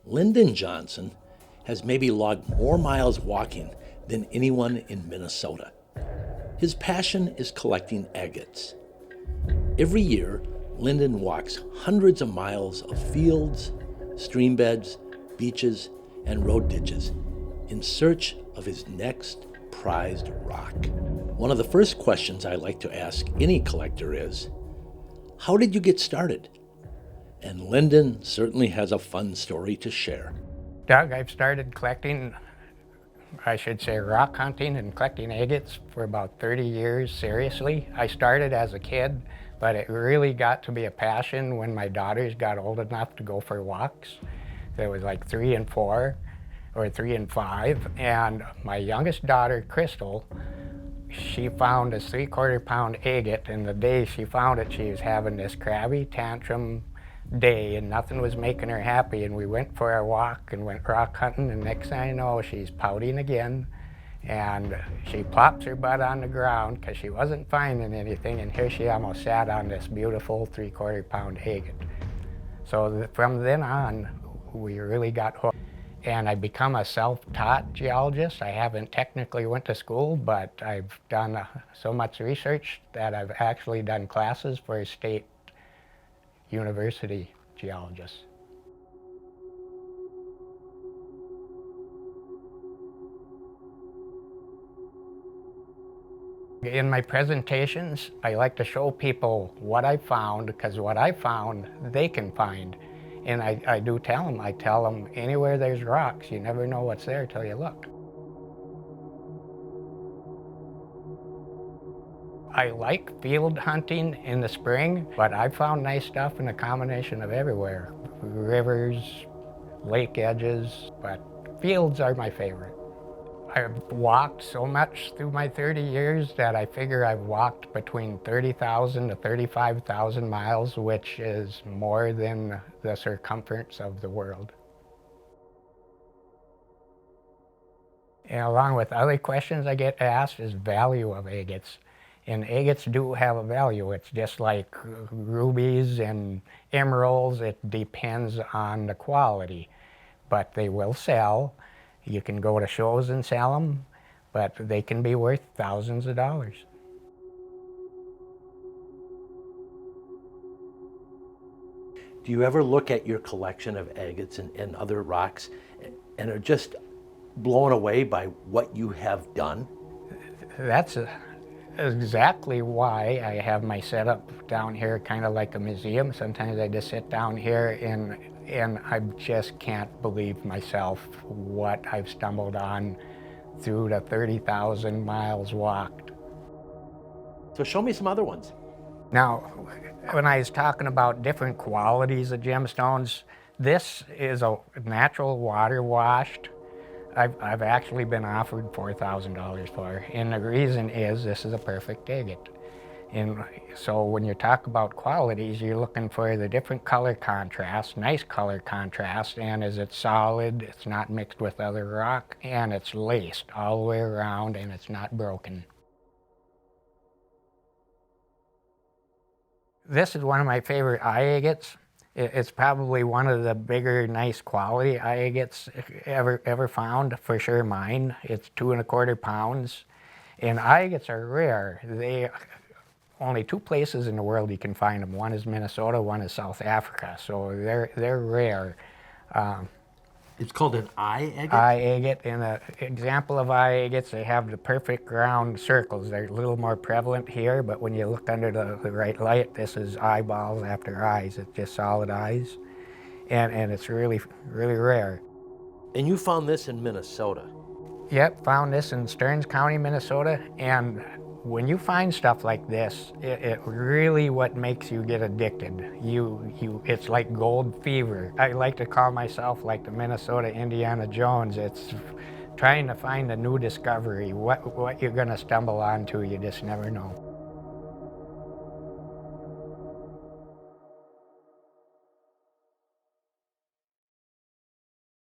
Lyndon Johnson has maybe logged more miles walking than anyone in Minnesota. His passion is collecting agates. Every year, Lyndon walks hundreds of miles of fields, stream beds, beaches, and road ditches in search of his next prized rock. One of the first questions I like to ask any collector is, how did you get started? And Lyndon certainly has a fun story to share. Doug, I've started collecting, I should say rock hunting and collecting agates for about 30 years, seriously. I started as a kid, but it really got to be a passion when my daughters got old enough to go for walks. There was like 3 and 4, or 3 and 5, and my youngest daughter, Crystal, she found a 3/4 pound agate, and the day she found it, she was having this crabby tantrum day and nothing was making her happy, and we went for a walk and went rock hunting, and next thing I know, she's pouting again, and she plops her butt on the ground because she wasn't finding anything, and here she almost sat on this beautiful 3/4 pound agate. So from then on, we really got hooked. And I become a self-taught geologist. I haven't technically went to school, but I've done so much research that I've actually done classes for a state university geologists. In my presentations, I like to show people what I found, because what I found, they can find. And I do tell them, anywhere there's rocks, you never know what's there till you look. I like field hunting in the spring, but I've found nice stuff in a combination of everywhere. Rivers, lake edges, but fields are my favorite. I've walked so much through my 30 years that I figure I've walked between 30,000 to 35,000 miles, which is more than the circumference of the world. And along with other questions I get asked is value of agates. And agates do have a value. It's just like rubies and emeralds. It depends on the quality, but they will sell. You can go to shows and sell them, but they can be worth thousands of dollars. Do you ever look at your collection of agates and other rocks and are just blown away by what you have done? That's exactly why I have my setup down here kind of like a museum. Sometimes I just sit down here and I just can't believe myself what I've stumbled on through the 30,000 miles walked. So show me some other ones. Now, when I was talking about different qualities of gemstones, this is a natural water washed. I've actually been offered $4,000 for, and the reason is this is a perfect agate. And so when you talk about qualities, you're looking for the different color contrast, nice color contrast, and is it solid, it's not mixed with other rock, and it's laced all the way around, and it's not broken. This is one of my favorite eye agates. It's probably one of the bigger, nice quality eye agates ever found, for sure mine. It's 2 1/4 pounds, and eye agates are rare. Only 2 places in the world you can find them. One is Minnesota, one is South Africa, so they're rare. It's called an eye agate? Eye agate, and an example of eye agates, they have the perfect round circles. They're a little more prevalent here, but when you look under the right light, this is eyeballs after eyes. It's just solid eyes, and it's really, really rare. And you found this in Minnesota? Yep, found this in Stearns County, Minnesota, and when you find stuff like this, it really what makes you get addicted. It's like gold fever. I like to call myself like the Minnesota Indiana Jones. It's trying to find a new discovery. What you're gonna stumble onto, you just never know.